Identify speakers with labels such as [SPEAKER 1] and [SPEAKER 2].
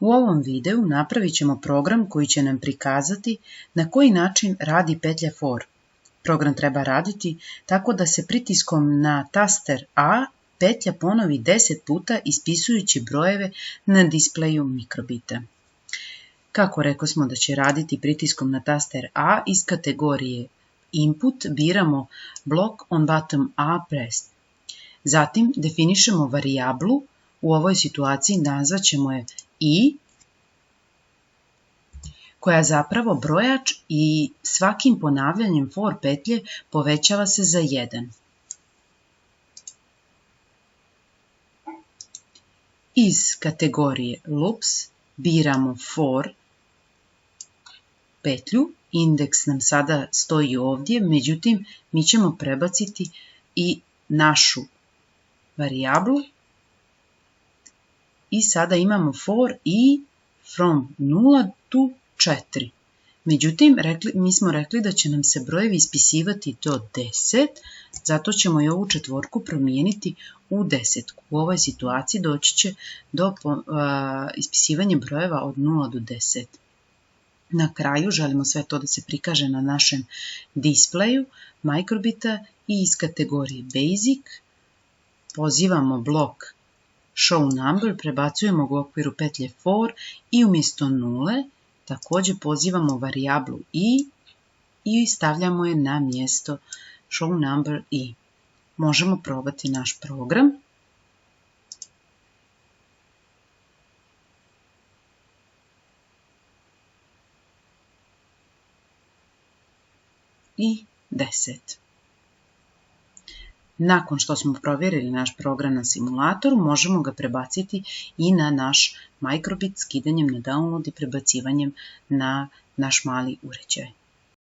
[SPEAKER 1] U ovom videu napravit ćemo program koji će nam prikazati na koji način radi petlja for. Program treba raditi tako da se pritiskom na taster A petlja ponovi 10 puta ispisujući brojeve na displeju mikrobita. Kako rekosmo da će raditi pritiskom na taster A, iz kategorije Input biramo blok on bottom A pressed. Zatim definišemo varijablu, u ovoj situaciji nazvaćemo je I, koja zapravo brojač i svakim ponavljanjem for petlje povećava se za 1. Iz kategorije Loops biramo for petlju, indeks nam sada stoji ovdje, međutim mi ćemo prebaciti i našu varijablu i sada imamo for I from 0 to 4. Međutim, mi smo rekli da će nam se brojevi ispisivati do 10, zato ćemo i ovu četvorku promijeniti u desetku. U ovoj situaciji doći će do ispisivanja brojeva od 0 do 10. Na kraju želimo sve to da se prikaže na našem displeju mikrobita i iz kategorije Basic pozivamo blok Show Number, prebacujemo ga u okviru petlje for i umjesto 0 također pozivamo varijablu i stavljamo je na mjesto Show Number I. Možemo probati naš program. I 10. Nakon što smo provjerili naš program na simulatoru, možemo ga prebaciti i na naš mikrobit skidanjem na download i prebacivanjem na naš mali uređaj.